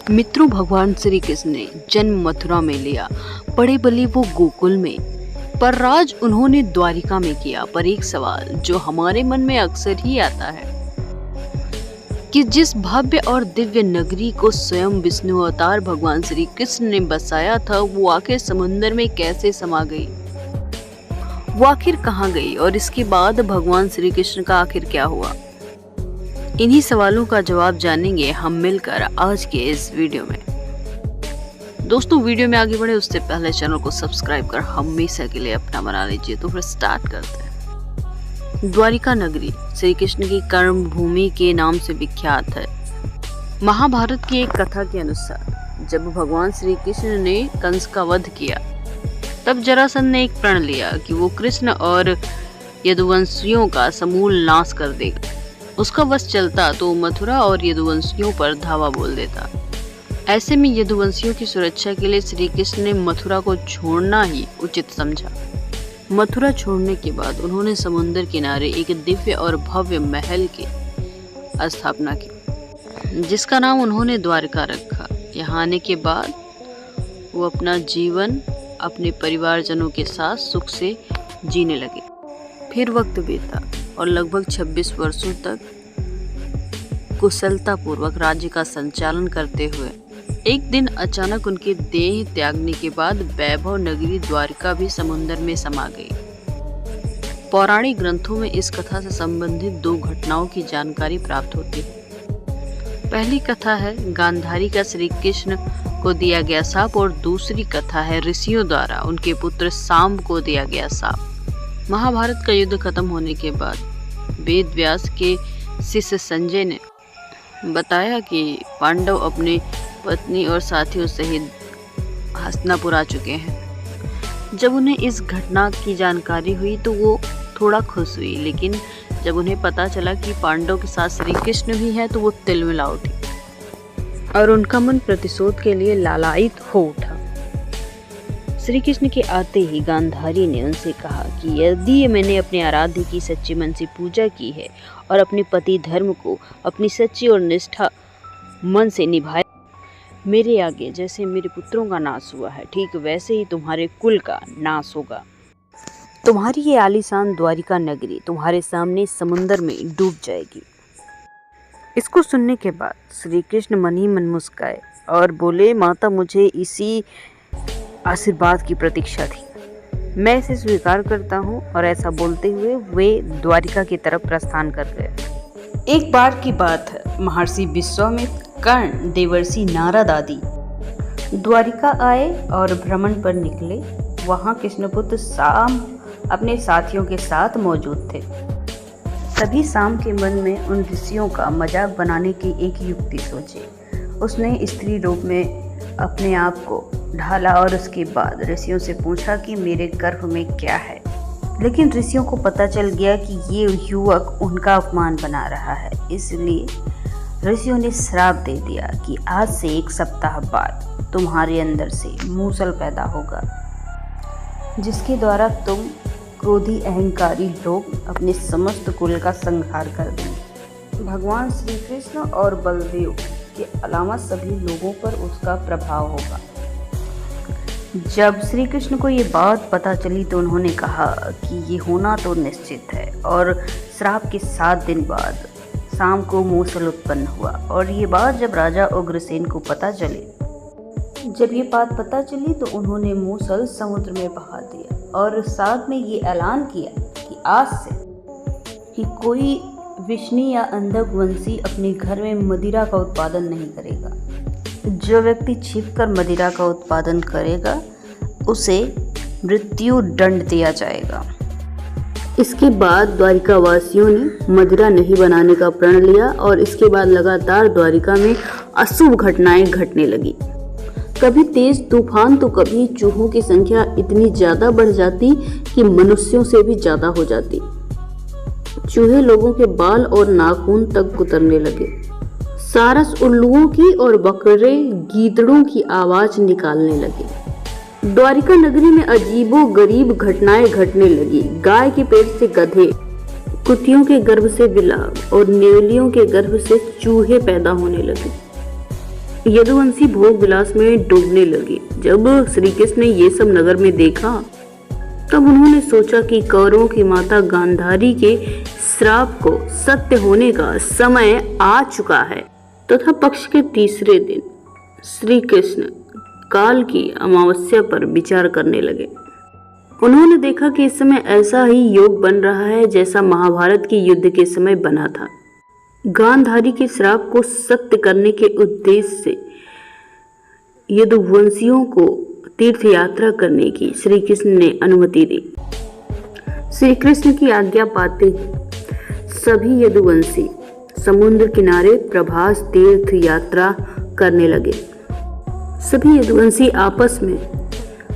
मित्रों, भगवान श्री कृष्ण ने जन्म मथुरा में लिया, बड़े बली वो गोकुल में, पर राज उन्होंने द्वारिका में किया। पर एक सवाल जो हमारे मन में अक्सर ही आता है कि जिस भव्य और दिव्य नगरी को स्वयं विष्णु अवतार भगवान श्री कृष्ण ने बसाया था, वो आखिर समुद्र में कैसे समा गई? वो आखिर कहाँ गई और इसके बाद भगवान श्री कृष्ण का आखिर क्या हुआ? इन्हीं सवालों का जवाब जानेंगे हम मिलकर आज के इस वीडियो में। दोस्तों, वीडियो में आगे बढ़े उससे पहले चैनल को सब्सक्राइब कर हमेशा के लिए अपना बना लीजिए। तो फिर स्टार्ट करते हैं। द्वारिका नगरी श्री कृष्ण की कर्म भूमि के नाम से विख्यात है। महाभारत की एक कथा के अनुसार जब भगवान श्री कृष्ण ने कंस का वध किया, तब जरासंध ने एक प्रण लिया कि वो कृष्ण और यदुवंशियों का समूल नाश कर देगा। उसका वश चलता तो मथुरा और यदुवंशियों पर धावा बोल देता। ऐसे में यदुवंशियों की सुरक्षा के लिए श्री कृष्ण ने मथुरा को छोड़ना ही उचित समझा। मथुरा छोड़ने के बाद उन्होंने समुद्र किनारे एक दिव्य और भव्य महल की स्थापना की, जिसका नाम उन्होंने द्वारका रखा। यहाँ आने के बाद वो अपना जीवन अपने परिवारजनों के साथ सुख से जीने लगे। फिर वक्त बीता और लगभग 26 वर्षों तक कुशलतापूर्वक राज्य का संचालन करते हुए एक दिन अचानक उनके देह त्यागने के बाद वैभव नगरी द्वारिका भी समुद्र में समा गई। पौराणिक ग्रंथों में इस कथा से संबंधित दो घटनाओं की जानकारी प्राप्त होती है। पहली कथा है गांधारी का श्री कृष्ण को दिया गया शाप और दूसरी कथा है ऋषियों द्वारा उनके पुत्र साम को दिया गया शाप। महाभारत का युद्ध खत्म होने के बाद वेद व्यास के शिष्य संजय ने बताया कि पांडव अपने पत्नी और साथियों सहित हस्तिनापुर आ चुके हैं। जब उन्हें इस घटना की जानकारी हुई तो वो थोड़ा खुश हुई, लेकिन जब उन्हें पता चला कि पांडव के साथ श्री कृष्ण भी है तो वो तिलमिला उठी और उनका मन प्रतिशोध के लिए लालायित हो उठा। श्री कृष्ण के आते ही गांधारी ने उनसे कहा कि यदि मैंने अपने आराध्य की सच्ची मन से पूजा की है और अपने पति धर्म को अपनी सच्ची और निष्ठा मन से निभाया, मेरे आगे जैसे मेरे पुत्रों का नाश हुआ है, ठीक वैसे ही तुम्हारे कुल का नाश होगा। तुम्हारी ये आलीशान द्वारिका नगरी तुम्हारे सामने समुद्र में डूब जाएगी। इसको सुनने के बाद श्री कृष्ण मन ही मन मुस्काए और बोले, माता, मुझे इसी आशीर्वाद की प्रतीक्षा थी, मैं इसे स्वीकार करता हूँ। और ऐसा बोलते हुए वे द्वारिका की तरफ प्रस्थान कर गए। एक बार की बात है, महर्षि विश्वामित्र, कर्ण, देवर्षि नारद आदि द्वारिका आए और भ्रमण पर निकले। वहाँ कृष्णपुत्र साम अपने साथियों के साथ मौजूद थे। तभी साम के मन में उन ऋषियों का मजाक बनाने की एक युक्ति सोची। उसने स्त्री रूप में अपने आप को ढाला और उसके बाद ऋषियों से पूछा कि मेरे गर्भ में क्या है। लेकिन ऋषियों को पता चल गया कि ये युवक उनका अपमान बना रहा है, इसलिए ऋषियों ने श्राप दे दिया कि आज से 1 सप्ताह बाद तुम्हारे अंदर से मूसल पैदा होगा, जिसके द्वारा तुम क्रोधी अहंकारी लोग अपने समस्त कुल का संहार कर देंगे। भगवान श्री कृष्ण और बलदेव के अलावा सभी लोगों पर उसका प्रभाव होगा। जब श्री कृष्ण को ये बात पता चली तो उन्होंने कहा कि ये होना तो निश्चित है, और श्राप के 7 दिन बाद शाम को मूसल उत्पन्न हुआ। और ये बात जब राजा उग्रसेन को पता चली तो उन्होंने मूसल समुद्र में बहा दिया और साथ में ये ऐलान किया कि आज से कि कोई विष्णु या अंधकवंशी अपने घर में मदिरा का उत्पादन नहीं करेगा। जो व्यक्ति छिपकर मदिरा का उत्पादन करेगा उसे मृत्यु दंड दिया जाएगा। इसके बाद द्वारिका वासियों ने मदिरा नहीं बनाने का प्रण लिया और इसके बाद लगातार द्वारिका में अशुभ घटनाएं घटने लगी। कभी तेज तूफान तो कभी चूहों की संख्या इतनी ज्यादा बढ़ जाती कि मनुष्यों से भी ज्यादा हो जाती। चूहे लोगों के बाल और नाखून तक कुतरने लगे। सारस उल्लुओं की और बकरे गीदड़ों की आवाज निकालने लगे। द्वारिका नगरी में अजीबो गरीब घटनाएं घटने लगी। गाय के पेट से गधे, कुतियों के गर्भ से बिलाव और नेवलियों के गर्भ से चूहे पैदा होने लगे। यदुवंशी भोग विलास में डूबने लगे। जब श्री कृष्ण ने ये सब नगर में देखा तब उन्होंने सोचा कि कौरवों की माता गांधारी के श्राप को सत्य होने का समय आ चुका है। तथा पक्ष के तीसरे दिन श्री कृष्ण काल की अमावस्या पर विचार करने लगे। उन्होंने देखा कि इस समय ऐसा ही योग बन रहा है जैसा महाभारत के युद्ध के समय बना था। गांधारी के श्राप को सत्य करने के उद्देश्य से यदुवंशियों को तीर्थ यात्रा करने की श्री कृष्ण ने अनुमति दी। श्री कृष्ण की आज्ञा पाते सभी यदुवंशी समुद्र किनारे प्रभास तीर्थ यात्रा करने लगे। सभी यदुवंशी आपस में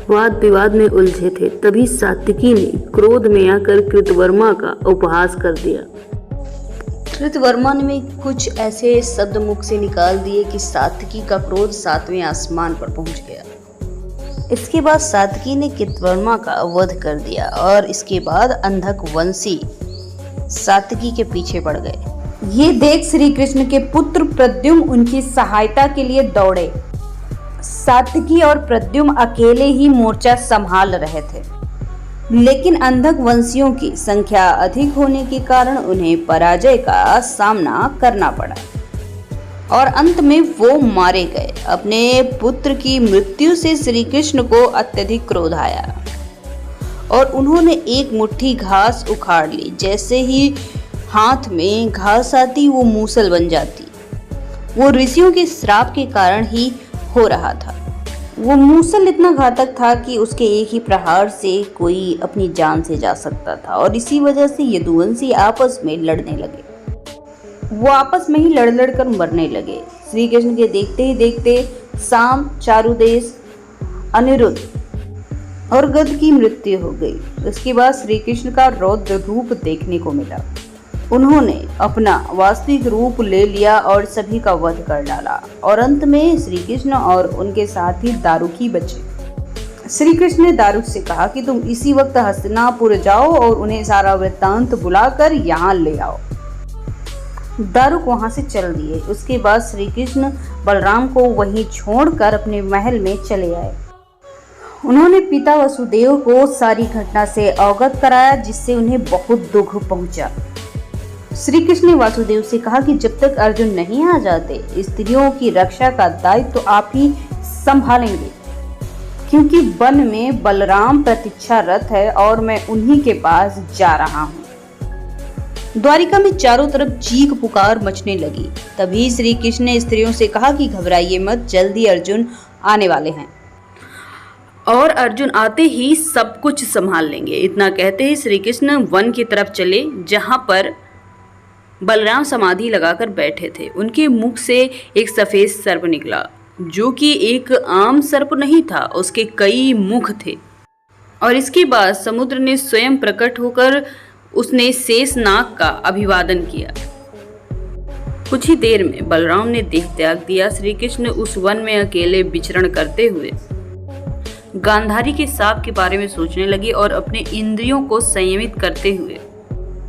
वाद विवाद में उलझे थे। तभी सात्विकी ने क्रोध में आकर कृतवर्मा का उपहास कर दिया। कृतवर्मा ने कुछ ऐसे शब्द मुख से निकाल दिए कि सात्विकी का क्रोध 7वें आसमान पर पहुंच गया। इसके बाद सात्विकी ने कृतवर्मा का वध कर दिया और इसके बाद अंधक वंशी सात्विकी के पीछे पड़ गए। ये देख श्री कृष्ण के पुत्र प्रद्युम्न उनकी सहायता के लिए दौड़े। सात्विकी और प्रद्युम्न अकेले ही मोर्चा संभाल रहे थे, लेकिन अंधक वंशियों की संख्या अधिक होने के कारण उन्हें पराजय का सामना करना पड़ा और अंत में वो मारे गए। अपने पुत्र की मृत्यु से श्री कृष्ण को अत्यधिक क्रोध आया और उन्होंने एक मुट्ठी घास उखाड़ ली। जैसे ही हाथ में घास आती वो मूसल बन जाती। वो ऋषियों के श्राप के कारण ही हो रहा था। वो मूसल इतना घातक था कि उसके एक ही प्रहार से कोई अपनी जान से जा सकता था और इसी वजह से यदुवंशी आपस में लड़ने लगे। वो आपस में ही लड़ कर मरने लगे। श्री कृष्ण के देखते ही देखते साम, चारुदेश, अनिरुद्ध और गद की मृत्यु हो गई। उसके बाद श्री कृष्ण का रौद्र रूप देखने को मिला। उन्होंने अपना वास्तविक रूप ले लिया और सभी का वध कर डाला और अंत में श्री कृष्ण और उनके साथी दारुकी बचे। श्री कृष्ण ने दारुक से कहा कि तुम इसी वक्त हस्तिनापुर जाओ और उन्हें सारा वृत्तांत बुलाकर यहाँ ले आओ। दारुक वहां से चल दिए। उसके बाद श्री कृष्ण बलराम को वहीं छोड़कर अपने महल में चले आए। उन्होंने पिता वसुदेव को सारी घटना से अवगत कराया, जिससे उन्हें बहुत दुख पहुंचा। श्री कृष्ण ने वासुदेव से कहा कि जब तक अर्जुन नहीं आ जाते स्त्रियों की रक्षा का दायित्व तो आप ही संभालेंगे, क्योंकि वन में बलराम प्रतीक्षारत है और मैं उन्हीं के पास जा रहा हूँ। द्वारिका में चारों तरफ चीख पुकार मचने लगी। तभी श्री कृष्ण ने स्त्रियों से कहा कि घबराइए मत, जल्दी अर्जुन आने वाले हैं और अर्जुन आते ही सब कुछ संभाल लेंगे। इतना कहते ही श्री कृष्ण वन की तरफ चले, जहां पर बलराम समाधि लगाकर बैठे थे। उनके मुख से एक सफेद सर्प निकला, जो कि एक आम सर्प नहीं था, उसके कई मुख थे। और इसके बाद समुद्र ने स्वयं प्रकट होकर उसने शेषनाग का अभिवादन किया। कुछ ही देर में बलराम ने देह त्याग दिया। श्री कृष्ण उस वन में अकेले विचरण करते हुए गांधारी के श्राप के बारे में सोचने लगे और अपने इंद्रियों को संयमित करते हुए,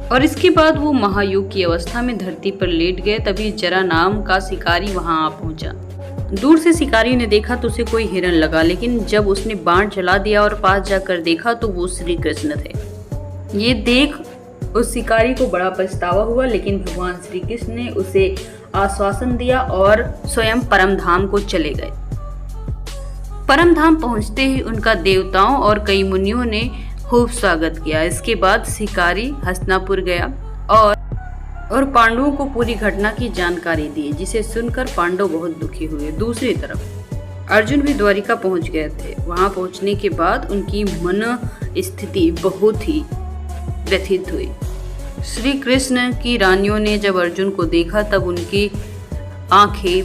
और इसके बाद वो महायोग की अवस्था में धरती पर लेट गए। तभी जरा नाम का शिकारी वहां आ पहुंचा। दूर से शिकारी ने देखा तो उसे कोई हिरन लगा, लेकिन जब उसने बाण चला दिया और पास जाकर देखा तो वो श्री कृष्ण थे। ये देख उस शिकारी को बड़ा पछतावा हुआ, लेकिन भगवान श्री कृष्ण ने उसे आश्वासन दिया और स्वयं परमधाम को चले गए। परमधाम पहुंचते ही उनका देवताओं और कई मुनियों ने खूब स्वागत किया। इसके बाद शिकारी हस्तिनापुर गया और पांडवों को पूरी घटना की जानकारी दी, जिसे सुनकर पांडव बहुत दुखी हुए। दूसरी तरफ अर्जुन भी द्वारिका पहुंच गए थे। वहां पहुंचने के बाद उनकी मन स्थिति बहुत ही व्यथित हुई। श्री कृष्ण की रानियों ने जब अर्जुन को देखा तब उनकी आंखें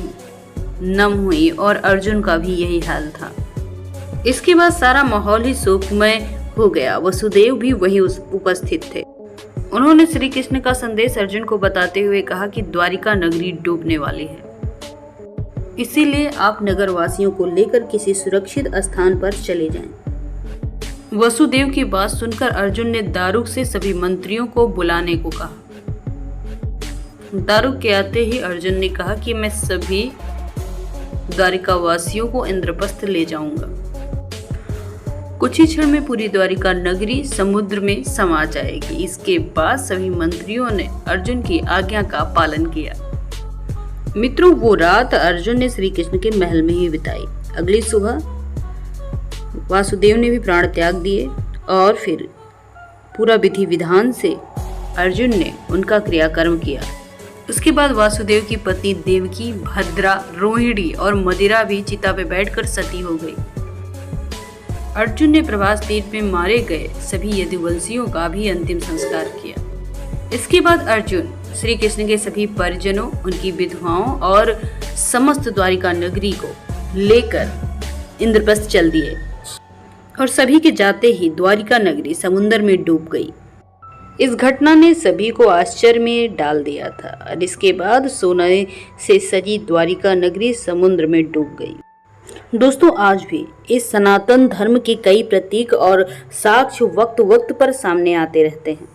नम हुई और अर्जुन का भी यही हाल था। इसके बाद सारा माहौल ही शोकमय हो गया। वसुदेव भी वहीं उपस्थित थे। उन्होंने श्री कृष्ण का संदेश अर्जुन को बताते हुए कहा कि द्वारिका नगरी डूबने वाली है, इसीलिए आप नगरवासियों को लेकर किसी सुरक्षित स्थान पर चले जाएं। वसुदेव की बात सुनकर अर्जुन ने दारुक से सभी मंत्रियों को बुलाने को कहा। दारुक के आते ही अर्जुन ने कहा कि मैं सभी द्वारिका वासियों को इंद्रप्रस्थ ले जाऊंगा। कुछ ही क्षण में पूरी द्वारिका नगरी समुद्र में समा जाएगी। इसके बाद सभी मंत्रियों ने अर्जुन की आज्ञा का पालन किया। मित्रों, वो रात अर्जुन ने श्री कृष्ण के महल में ही बिताई। अगली सुबह वासुदेव ने भी प्राण त्याग दिए और फिर पूरा विधि विधान से अर्जुन ने उनका क्रियाकर्म किया। उसके बाद वासुदेव की पत्नी देवकी, भद्रा, रोहिणी और मदिरा भी चिता पे बैठकर सती हो गई। अर्जुन ने प्रभास तीर में मारे गए सभी यदुवंशियों का भी अंतिम संस्कार किया। इसके बाद अर्जुन श्री कृष्ण के सभी परिजनों, उनकी विधवाओं और समस्त द्वारिका नगरी को लेकर इंद्रप्रस्थ चल दिए और सभी के जाते ही द्वारिका नगरी समुद्र में डूब गई। इस घटना ने सभी को आश्चर्य में डाल दिया था और इसके बाद सोने से सजी द्वारिका नगरी समुद्र में डूब गई। दोस्तों, आज भी इस सनातन धर्म के कई प्रतीक और साक्ष्य वक्त वक्त पर सामने आते रहते हैं।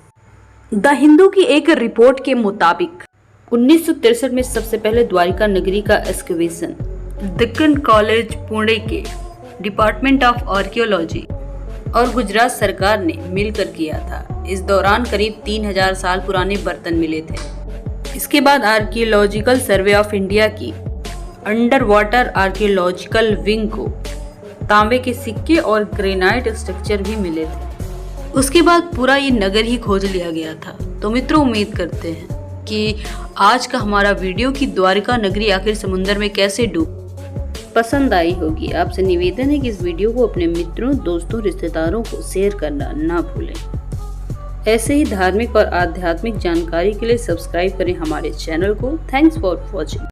द हिंदू की एक रिपोर्ट के मुताबिक 1963 में सबसे पहले द्वारिका नगरी का एक्सकवेशन दक्कन कॉलेज पुणे के डिपार्टमेंट ऑफ आर्कियोलॉजी और गुजरात सरकार ने मिलकर किया था। इस दौरान करीब 3000 साल पुराने बर्तन मिले थे। इसके बाद आर्कियोलॉजिकल सर्वे ऑफ इंडिया की अंडर वाटर आर्कियोलॉजिकल विंग को तांबे के सिक्के और ग्रेनाइट स्ट्रक्चर भी मिले थे। उसके बाद पूरा ये नगर ही खोज लिया गया था। तो मित्रों, उम्मीद करते हैं कि आज का हमारा वीडियो की द्वारिका नगरी आखिर समुद्र में कैसे डूब पसंद आई होगी। आपसे निवेदन है कि इस वीडियो को अपने मित्रों, दोस्तों, रिश्तेदारों को शेयर करना ना भूलें। ऐसे ही धार्मिक और आध्यात्मिक जानकारी के लिए सब्सक्राइब करें हमारे चैनल को। Thanks for watching.